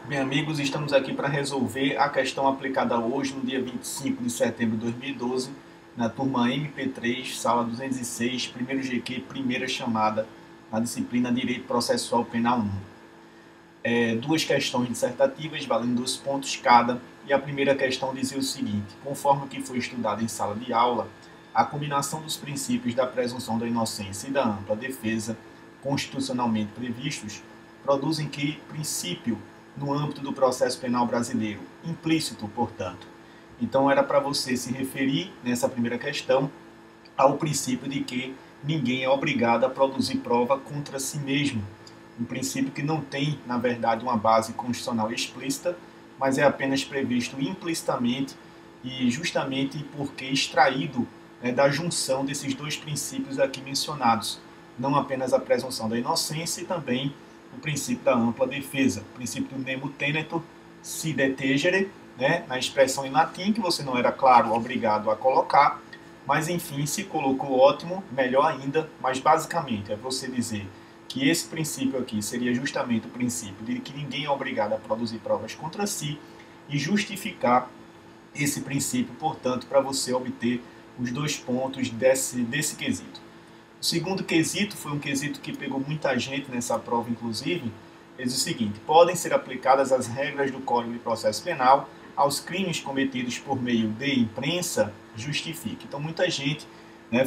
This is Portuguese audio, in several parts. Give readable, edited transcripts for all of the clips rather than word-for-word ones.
Bem, amigos, estamos aqui para resolver a questão aplicada hoje, no dia 25 de setembro de 2012, na turma MP3, sala 206, primeiro GQ, primeira chamada, na disciplina Direito Processual Penal 1. Duas questões dissertativas, valendo 2 pontos cada, e a primeira questão dizia o seguinte: conforme o que foi estudado em sala de aula, a combinação dos princípios da presunção da inocência e da ampla defesa, constitucionalmente previstos, produzem que princípio no âmbito do processo penal brasileiro, implícito, portanto. Então, era para você se referir, nessa primeira questão, ao princípio de que ninguém é obrigado a produzir prova contra si mesmo. Um princípio que não tem, na verdade, uma base constitucional explícita, mas é apenas previsto implicitamente e justamente porque extraído da junção desses dois princípios aqui mencionados, não apenas a presunção da inocência e também o princípio da ampla defesa, o princípio do nemo tenetur si detegere, na expressão em latim, que você não era, claro, obrigado a colocar, mas enfim, se colocou ótimo, melhor ainda, mas basicamente é você dizer que esse princípio aqui seria justamente o princípio de que ninguém é obrigado a produzir provas contra si e justificar esse princípio, portanto, para você obter os 2 pontos desse quesito. O segundo quesito foi um quesito que pegou muita gente nessa prova, inclusive. Ele diz o seguinte: podem ser aplicadas as regras do Código de Processo Penal aos crimes cometidos por meio de imprensa? Justifique. Então, muita gente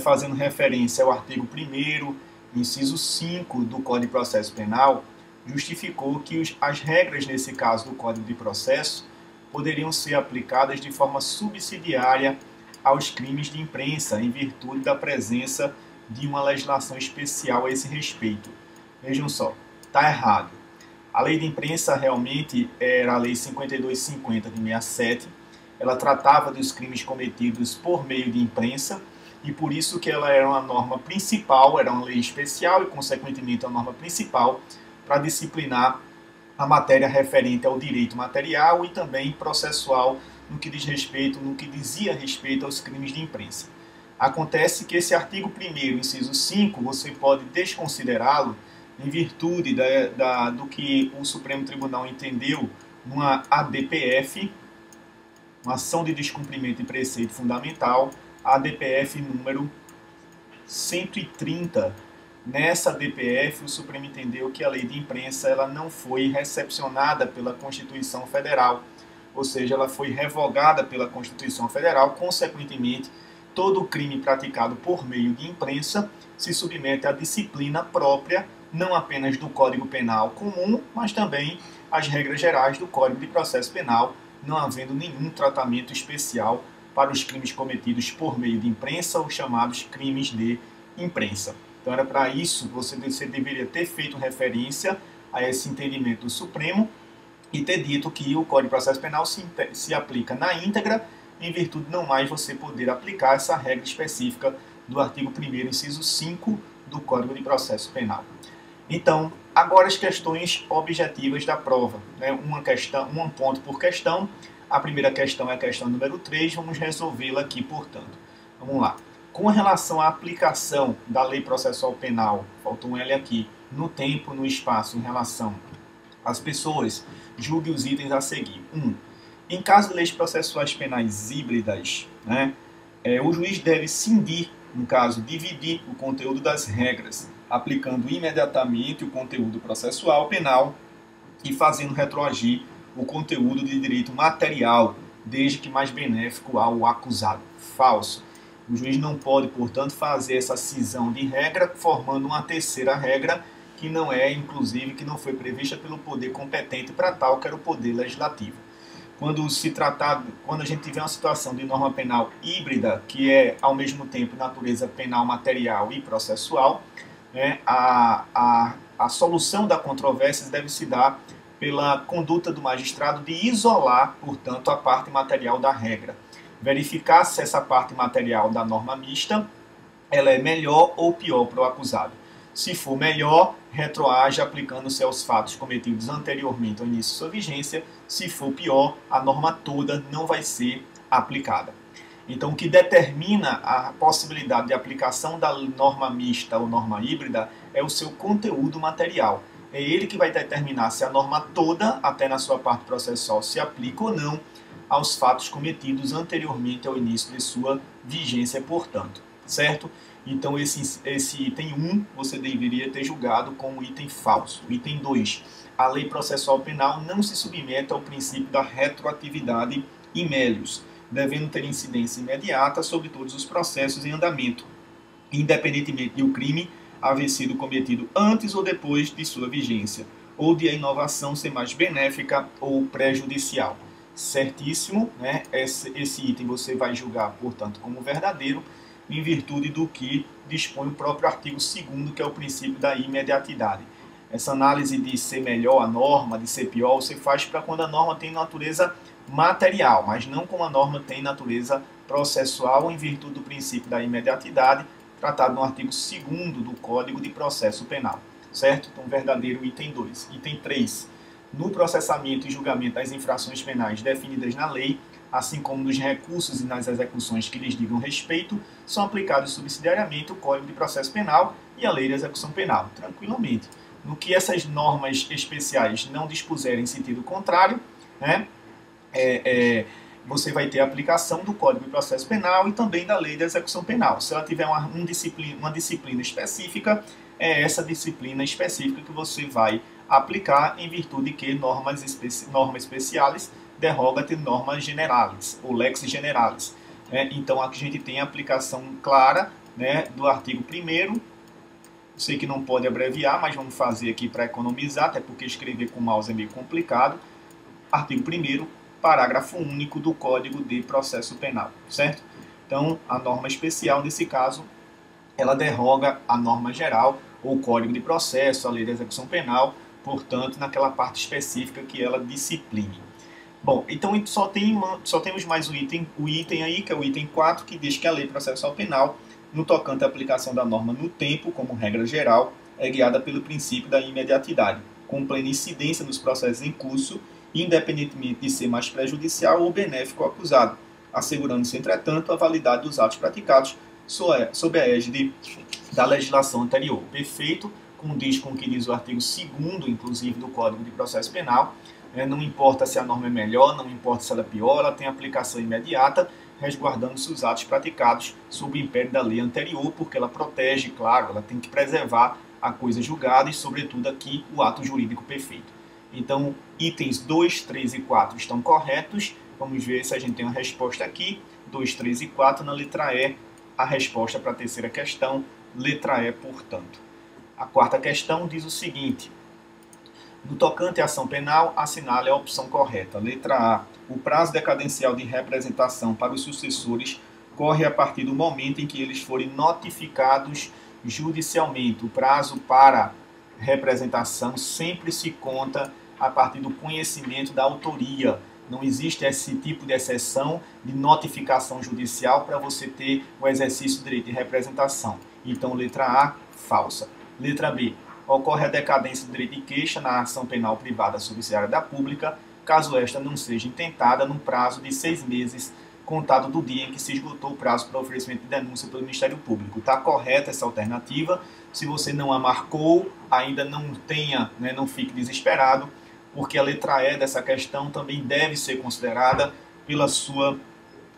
fazendo referência ao artigo 1º, inciso 5 do Código de Processo Penal, justificou que as regras, nesse caso do Código de Processo, poderiam ser aplicadas de forma subsidiária aos crimes de imprensa, em virtude da presença de uma legislação especial a esse respeito. Vejam só, está errado. A lei de imprensa realmente era a lei 5250 de 67, ela tratava dos crimes cometidos por meio de imprensa, e por isso que ela era uma norma principal, era uma lei especial e, consequentemente, a norma principal para disciplinar a matéria referente ao direito material e também processual no que dizia respeito aos crimes de imprensa. Acontece que esse artigo 1º, inciso 5, você pode desconsiderá-lo em virtude do que o Supremo Tribunal entendeu numa ADPF, uma ação de descumprimento de preceito fundamental, ADPF número 130. Nessa ADPF, o Supremo entendeu que a lei de imprensa ela não foi recepcionada pela Constituição Federal, ou seja, ela foi revogada pela Constituição Federal, consequentemente, todo crime praticado por meio de imprensa se submete à disciplina própria, não apenas do Código Penal comum, mas também às regras gerais do Código de Processo Penal, não havendo nenhum tratamento especial para os crimes cometidos por meio de imprensa, os chamados crimes de imprensa. Então era para isso que você deveria ter feito referência a esse entendimento do Supremo e ter dito que o Código de Processo Penal se aplica na íntegra, em virtude de não mais você poder aplicar essa regra específica do artigo 1º, inciso 5 do Código de Processo Penal. Então, agora as questões objetivas da prova. Um ponto por questão. A primeira questão é a questão número 3, vamos resolvê-la aqui, portanto. Vamos lá. Com relação à aplicação da Lei Processual Penal, faltou um L aqui, no tempo, no espaço, em relação às pessoas, julgue os itens a seguir. 1. Em caso de leis processuais penais híbridas, o juiz deve cindir, no caso, dividir o conteúdo das regras, aplicando imediatamente o conteúdo processual penal e fazendo retroagir o conteúdo de direito material, desde que mais benéfico ao acusado. Falso. O juiz não pode, portanto, fazer essa cisão de regra, formando uma terceira regra, que não é, inclusive, que não foi prevista pelo poder competente para tal, que era o poder legislativo. Quando a gente tiver uma situação de norma penal híbrida, que é, ao mesmo tempo, natureza penal material e processual, a solução da controvérsia deve se dar pela conduta do magistrado de isolar, portanto, a parte material da regra. Verificar se essa parte material da norma mista ela é melhor ou pior para o acusado. Se for melhor, retroage aplicando-se aos fatos cometidos anteriormente ao início de sua vigência. Se for pior, a norma toda não vai ser aplicada. Então, o que determina a possibilidade de aplicação da norma mista ou norma híbrida é o seu conteúdo material. é ele que vai determinar se a norma toda, até na sua parte processual, se aplica ou não aos fatos cometidos anteriormente ao início de sua vigência, portanto, certo? Então, esse item 1 você deveria ter julgado como item falso. Item 2, a lei processual penal não se submete ao princípio da retroatividade in melius, devendo ter incidência imediata sobre todos os processos em andamento, independentemente de o crime haver sido cometido antes ou depois de sua vigência, ou de a inovação ser mais benéfica ou prejudicial. Certíssimo, né? Esse item você vai julgar, portanto, como verdadeiro, em virtude do que dispõe o próprio artigo 2º, que é o princípio da imediatidade. Essa análise de ser melhor a norma, de ser pior, você faz para quando a norma tem natureza material, mas não como a norma tem natureza processual, em virtude do princípio da imediatidade, tratado no artigo 2º do Código de Processo Penal, certo? Então, verdadeiro, item 2. Item 3. No processamento e julgamento das infrações penais definidas na lei, assim como nos recursos e nas execuções que lhes digam respeito, são aplicados subsidiariamente o Código de Processo Penal e a Lei de Execução Penal, tranquilamente. No que essas normas especiais não dispuserem em sentido contrário, né, você vai ter a aplicação do Código de Processo Penal e também da Lei de Execução Penal. Se ela tiver uma disciplina específica, é essa disciplina específica que você vai aplicar em virtude que normas especiais derroga-te normas generalis, ou lex generalis. Então, aqui a gente tem a aplicação clara, né, do artigo 1º. Sei que não pode abreviar, mas vamos fazer aqui para economizar, até porque escrever com mouse é meio complicado. Artigo 1º, parágrafo único do Código de Processo Penal, certo? Então, a norma especial, nesse caso, ela derroga a norma geral, ou o Código de Processo, a Lei de Execução Penal, portanto, naquela parte específica que ela discipline. Bom, então só temos mais o item aí, que é o item 4, que diz que a Lei Processual Penal, no tocante à aplicação da norma no tempo, como regra geral, é guiada pelo princípio da imediatidade, com plena incidência nos processos em curso, independentemente de ser mais prejudicial ou benéfico ao acusado, assegurando-se, entretanto, a validade dos atos praticados sob a égide da legislação anterior. Perfeito, condiz com o que diz o artigo 2º, inclusive, do Código de Processo Penal. Não importa se a norma é melhor, não importa se ela é pior, ela tem aplicação imediata, resguardando-se os atos praticados sob o império da lei anterior, porque ela protege, claro, ela tem que preservar a coisa julgada e, sobretudo, aqui, o ato jurídico perfeito. Então, itens 2, 3 e 4 estão corretos. Vamos ver se a gente tem uma resposta aqui. 2, 3 e 4, na letra E, a resposta para a terceira questão, letra E, portanto. A quarta questão diz o seguinte: no tocante à ação penal, assinale a opção correta. Letra A. O prazo decadencial de representação para os sucessores corre a partir do momento em que eles forem notificados judicialmente. O prazo para representação sempre se conta a partir do conhecimento da autoria. Não existe esse tipo de exceção de notificação judicial para você ter o exercício do direito de representação. Então, letra A, falsa. Letra B. Ocorre a decadência do direito de queixa na ação penal privada subsidiária da pública, caso esta não seja intentada no prazo de 6 meses, contado do dia em que se esgotou o prazo para oferecimento de denúncia pelo Ministério Público. Está correta essa alternativa. Se você não a marcou, ainda não tenha, né, não fique desesperado, porque a letra E dessa questão também deve ser considerada pela sua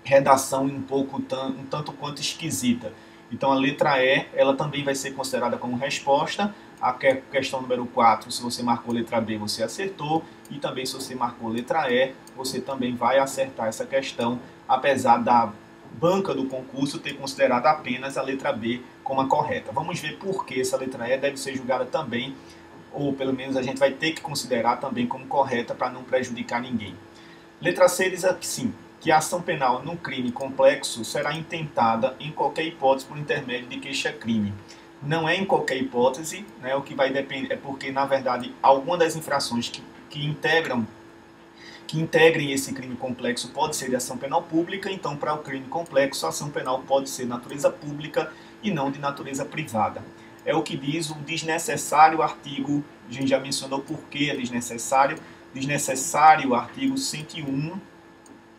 redação um tanto quanto esquisita. Então a letra E, ela também vai ser considerada como resposta. A questão número 4, se você marcou letra B, você acertou. E também se você marcou letra E, você também vai acertar essa questão, apesar da banca do concurso ter considerado apenas a letra B como a correta. Vamos ver por que essa letra E deve ser julgada também, ou pelo menos a gente vai ter que considerar também como correta para não prejudicar ninguém. Letra C diz assim, que a ação penal num crime complexo será intentada em qualquer hipótese por intermédio de queixa-crime. Não é em qualquer hipótese, né, o que vai depender é porque, na verdade, alguma das infrações que integrem esse crime complexo pode ser de ação penal pública, então, para o crime complexo, a ação penal pode ser de natureza pública e não de natureza privada. É o que diz o desnecessário artigo, a gente já mencionou por que é desnecessário artigo 101,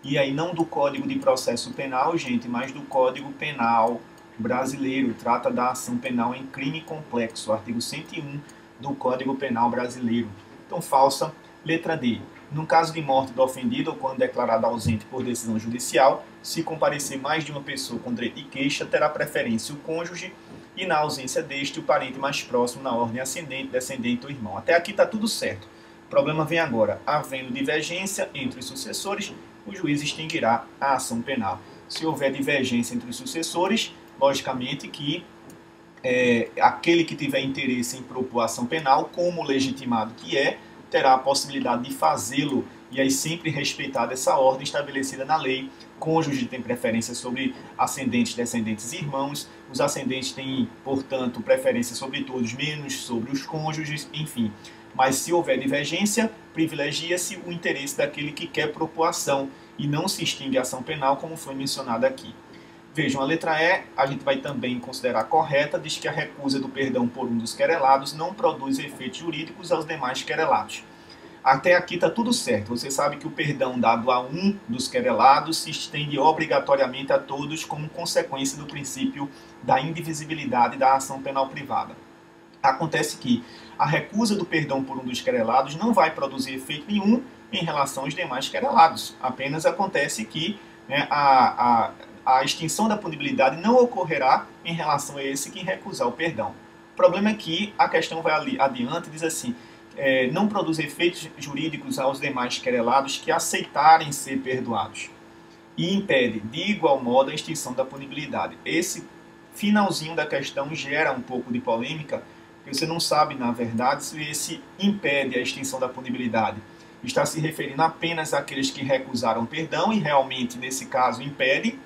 e aí não do Código de Processo Penal, gente, mas do Código Penal brasileiro, trata da ação penal em crime complexo, artigo 101 do Código Penal brasileiro. Então, falsa. Letra D. No caso de morte do ofendido ou quando declarado ausente por decisão judicial, se comparecer mais de uma pessoa com direito de queixa, terá preferência o cônjuge e, na ausência deste, o parente mais próximo na ordem ascendente, descendente ou irmão. Até aqui está tudo certo. O problema vem agora. Havendo divergência entre os sucessores, o juiz extinguirá a ação penal. Se houver divergência entre os sucessores, logicamente que aquele que tiver interesse em propor ação penal, como legitimado que é, terá a possibilidade de fazê-lo e aí sempre respeitada essa ordem estabelecida na lei. Cônjuge tem preferência sobre ascendentes, descendentes e irmãos. Os ascendentes têm, portanto, preferência sobre todos, menos sobre os cônjuges, enfim. Mas se houver divergência, privilegia-se o interesse daquele que quer propor ação e não se extingue a ação penal, como foi mencionado aqui. Vejam, a letra E, a gente vai também considerar correta, diz que a recusa do perdão por um dos querelados não produz efeitos jurídicos aos demais querelados. Até aqui está tudo certo. Você sabe que o perdão dado a um dos querelados se estende obrigatoriamente a todos como consequência do princípio da indivisibilidade da ação penal privada. Acontece que a recusa do perdão por um dos querelados não vai produzir efeito nenhum em relação aos demais querelados. Apenas acontece que a extinção da punibilidade não ocorrerá em relação a esse que recusar o perdão. O problema é que a questão vai adiante e diz assim, não produz efeitos jurídicos aos demais querelados que aceitarem ser perdoados e impede, de igual modo, a extinção da punibilidade. Esse finalzinho da questão gera um pouco de polêmica, porque você não sabe, na verdade, se esse impede a extinção da punibilidade está se referindo apenas àqueles que recusaram perdão e realmente, nesse caso, impede,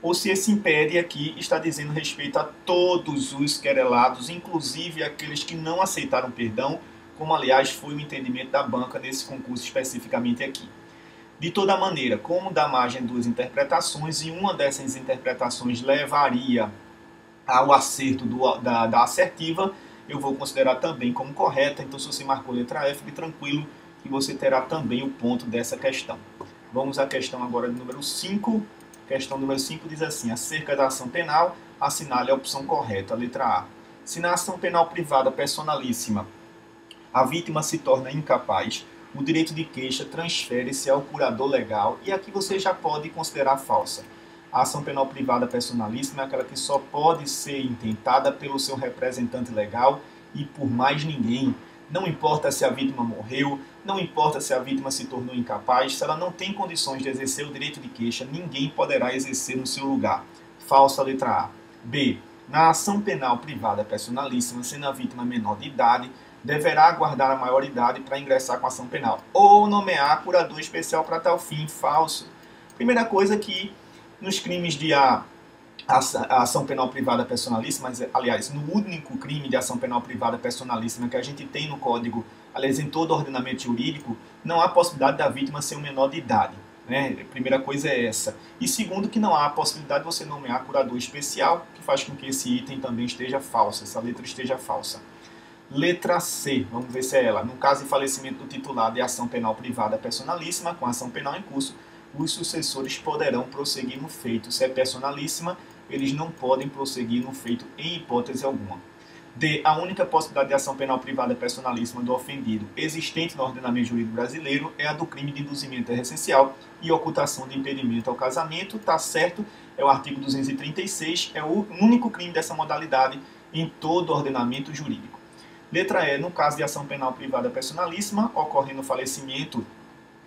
ou se esse impede aqui está dizendo respeito a todos os querelados, inclusive aqueles que não aceitaram perdão, como aliás foi o entendimento da banca nesse concurso especificamente aqui. De toda maneira, como dá margem a duas interpretações, e uma dessas interpretações levaria ao acerto da assertiva, eu vou considerar também como correta. Então, se você marcou letra F, fique tranquilo que você terá também o ponto dessa questão. Vamos à questão agora de número 5. Questão número 5 diz assim, acerca da ação penal, assinale a opção correta, letra A. Se na ação penal privada personalíssima a vítima se torna incapaz, o direito de queixa transfere-se ao curador legal, e aqui você já pode considerar falsa. A ação penal privada personalíssima é aquela que só pode ser intentada pelo seu representante legal e por mais ninguém. Não importa se a vítima morreu, não importa se a vítima se tornou incapaz, se ela não tem condições de exercer o direito de queixa, ninguém poderá exercer no seu lugar. Falsa, letra A. B. Na ação penal privada personalíssima, sendo a vítima menor de idade, deverá aguardar a maioridade para ingressar com a ação penal, ou nomear curador especial para tal fim. Falso. Primeira coisa que nos crimes de a ação penal privada personalíssima, mas, aliás, no único crime de ação penal privada personalíssima que a gente tem no Código, aliás, em todo o ordenamento jurídico, não há possibilidade da vítima ser um menor de idade. Né? A primeira coisa é essa. E segundo, que não há a possibilidade de você nomear curador especial, que faz com que esse item também esteja falso, essa letra esteja falsa. Letra C, vamos ver se é ela. No caso de falecimento do titular de ação penal privada personalíssima, com ação penal em curso, os sucessores poderão prosseguir no feito. Se é personalíssima, eles não podem prosseguir no feito em hipótese alguma. D. A única possibilidade de ação penal privada personalíssima do ofendido existente no ordenamento jurídico brasileiro é a do crime de induzimento essencial e ocultação de impedimento ao casamento. Está certo, é o artigo 236, é o único crime dessa modalidade em todo o ordenamento jurídico. Letra E. No caso de ação penal privada personalíssima, ocorrendo o falecimento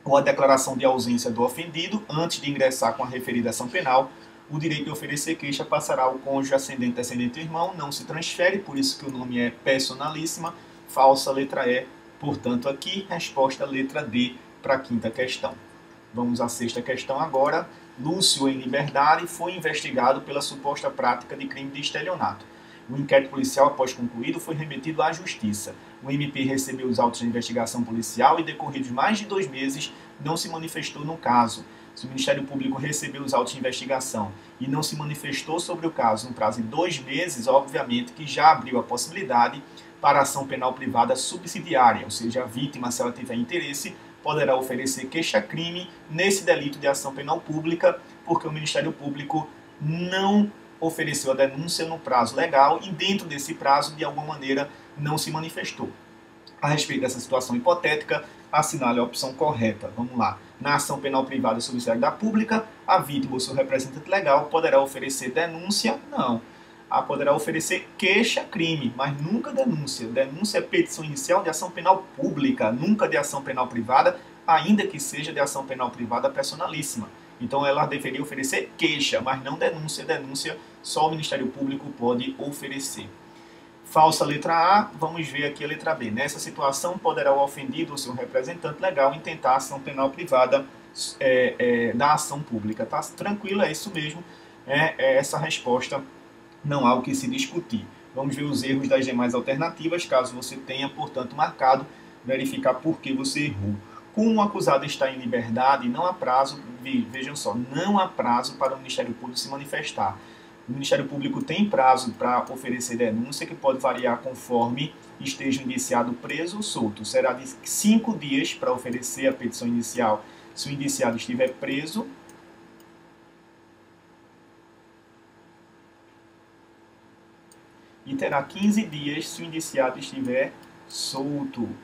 ou a declaração de ausência do ofendido, antes de ingressar com a referida ação penal, o direito de oferecer queixa passará ao cônjuge, ascendente, descendente ou irmão, não se transfere, por isso que o nome é personalíssima. Falsa, letra E. Portanto, aqui, resposta letra D para a quinta questão. Vamos à sexta questão agora. Lúcio, em liberdade, foi investigado pela suposta prática de crime de estelionato. O inquérito policial, após concluído, foi remetido à Justiça. O MP recebeu os autos de investigação policial e, decorridos mais de 2 meses, não se manifestou no caso. Se o Ministério Público recebeu os autos de investigação e não se manifestou sobre o caso no prazo de 2 meses, obviamente que já abriu a possibilidade para a ação penal privada subsidiária, ou seja, a vítima, se ela tiver interesse, poderá oferecer queixa-crime nesse delito de ação penal pública, porque o Ministério Público não ofereceu a denúncia no prazo legal e dentro desse prazo, de alguma maneira, não se manifestou. A respeito dessa situação hipotética, assinale a opção correta. Vamos lá. Na ação penal privada subsidiária da pública, a vítima ou seu representante legal poderá oferecer denúncia? Não. Poderá oferecer queixa-crime, mas nunca denúncia. Denúncia é petição inicial de ação penal pública, nunca de ação penal privada, ainda que seja de ação penal privada personalíssima. Então ela deveria oferecer queixa, mas não denúncia. Denúncia só o Ministério Público pode oferecer. Falsa letra A, vamos ver aqui a letra B. Nessa situação, poderá o ofendido ou seu representante legal intentar ação penal privada da ação pública. Tá tranquilo, é isso mesmo. Essa resposta, não há o que se discutir. Vamos ver os erros das demais alternativas, caso você tenha, portanto, marcado, verificar por que você errou. Como o acusado está em liberdade, não há prazo, vejam só, não há prazo para o Ministério Público se manifestar. O Ministério Público tem prazo para oferecer denúncia, que pode variar conforme esteja indiciado preso ou solto. Será de 5 dias para oferecer a petição inicial se o indiciado estiver preso. E terá 15 dias se o indiciado estiver solto. Vou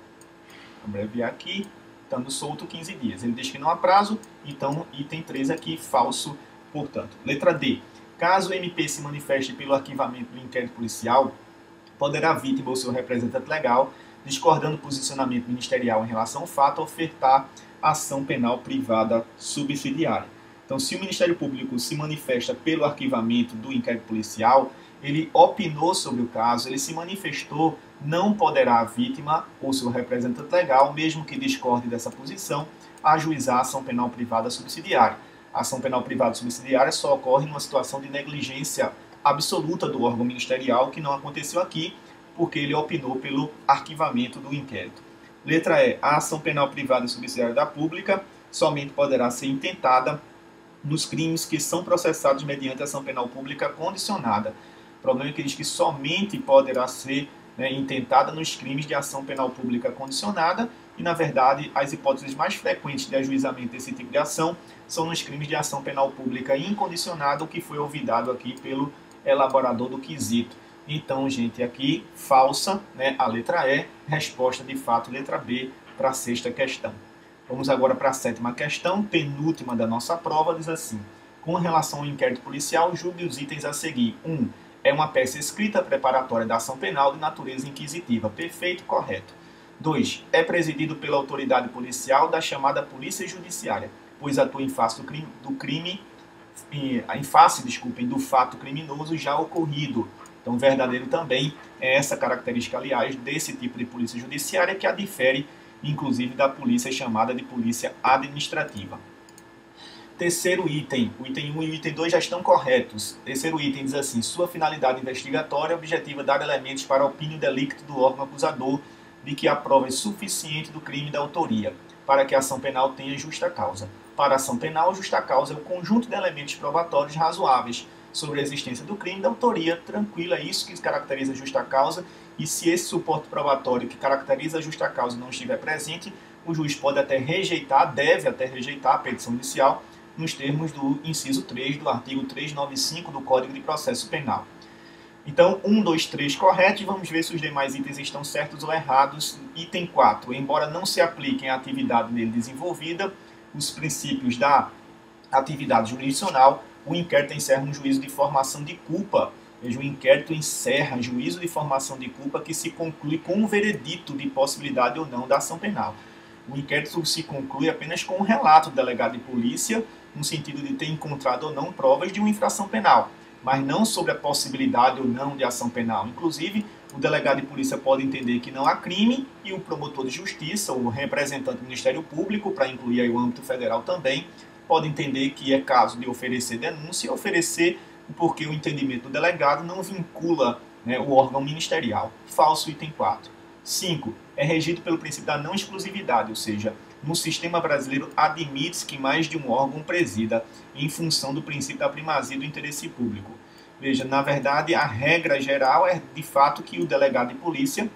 abreviar aqui, estando solto 15 dias. Ele diz que não há prazo, então item 3 aqui, falso, portanto. Letra D. Caso o MP se manifeste pelo arquivamento do inquérito policial, poderá a vítima ou seu representante legal, discordando do posicionamento ministerial em relação ao fato, ofertar ação penal privada subsidiária. Então, se o Ministério Público se manifesta pelo arquivamento do inquérito policial, ele opinou sobre o caso, ele se manifestou, não poderá a vítima ou seu representante legal, mesmo que discorde dessa posição, ajuizar a ação penal privada subsidiária. A ação penal privada subsidiária só ocorre numa situação de negligência absoluta do órgão ministerial, que não aconteceu aqui, porque ele opinou pelo arquivamento do inquérito. Letra E. A ação penal privada subsidiária da pública somente poderá ser intentada nos crimes que são processados mediante ação penal pública condicionada. O problema é que diz que somente poderá ser intentada nos crimes de ação penal pública condicionada, e, na verdade, as hipóteses mais frequentes de ajuizamento desse tipo de ação são nos crimes de ação penal pública incondicionada, o que foi olvidado aqui pelo elaborador do quesito. Então, gente, aqui, falsa, a letra E, resposta de fato, letra B, para a sexta questão. Vamos agora para a sétima questão, penúltima da nossa prova, diz assim: com relação ao inquérito policial, julgue os itens a seguir. 1. É uma peça escrita preparatória da ação penal de natureza inquisitiva. Perfeito, correto. 2. É presidido pela autoridade policial da chamada polícia judiciária, pois atua em face do fato criminoso já ocorrido. Então, verdadeiro também é essa característica, aliás, desse tipo de polícia judiciária, que a difere, inclusive, da polícia chamada de polícia administrativa. Terceiro item, o item 1 e o item 2 já estão corretos. Terceiro item diz assim: sua finalidade investigatória objetiva dar elementos para a opinião delicto do órgão acusador de que a prova é suficiente do crime da autoria, para que a ação penal tenha justa causa. Para a ação penal, justa causa é o conjunto de elementos probatórios razoáveis sobre a existência do crime da autoria. Tranquilo, é isso que caracteriza a justa causa, e se esse suporte probatório que caracteriza a justa causa não estiver presente, o juiz pode até rejeitar, deve até rejeitar a petição inicial, nos termos do inciso 3 do artigo 395 do Código de Processo Penal. Então, 1, 2, 3 corretos. Vamos ver se os demais itens estão certos ou errados. Item 4. Embora não se apliquem à atividade nele desenvolvida os princípios da atividade jurisdicional, o inquérito encerra um juízo de formação de culpa. Veja, o inquérito encerra juízo de formação de culpa que se conclui com um veredito de possibilidade ou não da ação penal. O inquérito se conclui apenas com um relato do delegado de polícia, no sentido de ter encontrado ou não provas de uma infração penal, mas não sobre a possibilidade ou não de ação penal. Inclusive, o delegado de polícia pode entender que não há crime e o promotor de justiça, o representante do Ministério Público, para incluir aí o âmbito federal também, pode entender que é caso de oferecer denúncia e oferecer porque o entendimento do delegado não vincula o órgão ministerial. Falso, item 4. 5. É regido pelo princípio da não exclusividade, ou seja, no sistema brasileiro admite-se que mais de um órgão presida em função do princípio da primazia do interesse público. Veja, na verdade, a regra geral é de fato que o delegado de polícia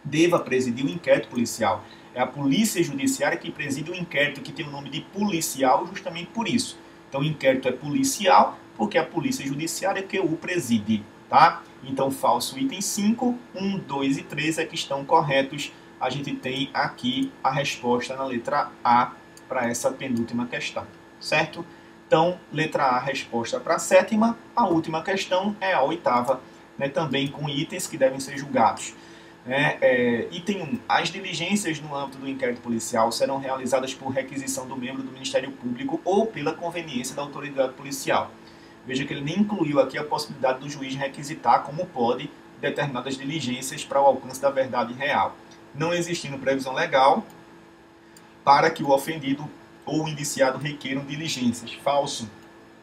deva presidir o inquérito policial. É a polícia judiciária que preside o inquérito, que tem o nome de policial justamente por isso. Então, o inquérito é policial porque é a polícia judiciária que o preside, tá? Então, falso item 5, 1, 2 e 3 é que estão corretos a gente tem aqui a resposta na letra A para essa penúltima questão, certo? Então, letra A, resposta para a sétima. A última questão é a oitava, né, também com itens que devem ser julgados. Item 1. As diligências no âmbito do inquérito policial serão realizadas por requisição do membro do Ministério Público ou pela conveniência da autoridade policial. Veja que ele nem incluiu aqui a possibilidade do juiz requisitar, como pode, determinadas diligências para o alcance da verdade real, não existindo previsão legal para que o ofendido ou o indiciado requeram diligências. Falso.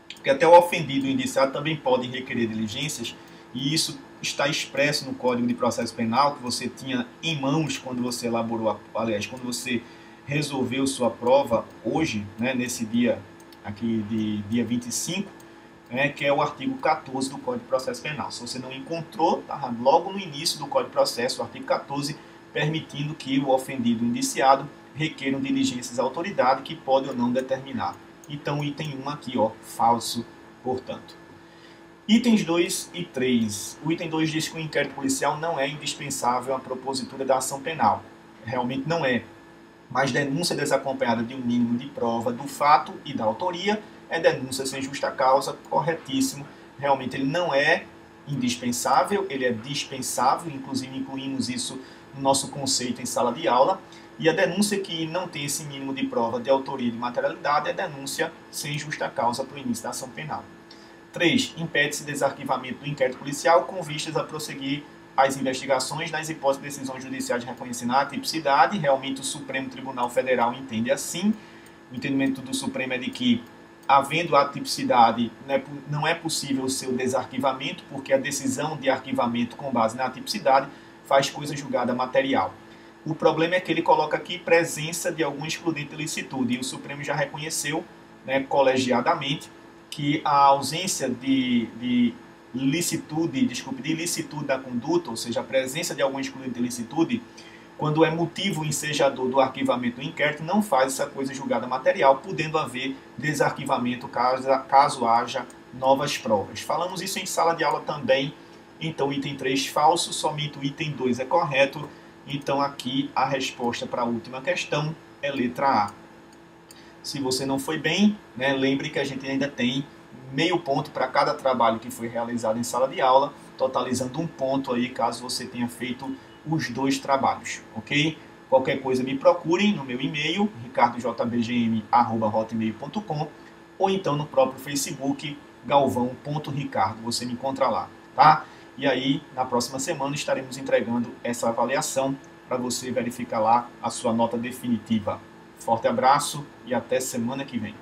Porque até o ofendido e o indiciado também podem requerer diligências, e isso está expresso no Código de Processo Penal, que você tinha em mãos quando você elaborou, aliás, quando você resolveu sua prova hoje, né, nesse dia aqui de dia 25, que é o artigo 14 do Código de Processo Penal. Se você não encontrou, tá logo no início do Código de Processo, o artigo 14, permitindo que o ofendido e o indiciado requeram diligências à autoridade que pode ou não determinar. Então, item 1 aqui, ó, falso, portanto. Itens 2 e 3. O item 2 diz que o inquérito policial não é indispensável à propositura da ação penal. Realmente não é. Mas denúncia desacompanhada de um mínimo de prova do fato e da autoria é denúncia sem justa causa, corretíssimo. Realmente ele não é indispensável, ele é dispensável, inclusive incluímos isso no nosso conceito em sala de aula. E a denúncia que não tem esse mínimo de prova de autoria e de materialidade é denúncia sem justa causa para o início da ação penal. 3. Impede-se desarquivamento do inquérito policial com vistas a prosseguir as investigações nas hipóteses de decisões judiciais reconhecendo a atipicidade. Realmente o Supremo Tribunal Federal entende assim. O entendimento do Supremo é de que, havendo a atipicidade, não é possível o seu desarquivamento, porque a decisão de arquivamento com base na atipicidade faz coisa julgada material. O problema é que ele coloca aqui presença de algum excludente de licitude, e o Supremo já reconheceu, né, colegiadamente, que a ausência de licitude da conduta, ou seja, a presença de algum excludente de licitude, quando é motivo ensejador do arquivamento do inquérito, não faz essa coisa julgada material, podendo haver desarquivamento caso haja novas provas. Falamos isso em sala de aula também. Então, item 3 falso, somente o item 2 é correto. Então, aqui a resposta para a última questão é letra A. Se você não foi bem, né, lembre que a gente ainda tem meio ponto para cada trabalho que foi realizado em sala de aula, totalizando 1 ponto aí caso você tenha feito os 2 trabalhos, ok? Qualquer coisa me procurem no meu e-mail, ricardojbgm@hotmail.com, ou então no próprio Facebook, galvão.ricardo, você me encontra lá, tá? E aí, na próxima semana, estaremos entregando essa avaliação para você verificar lá a sua nota definitiva. Forte abraço e até semana que vem.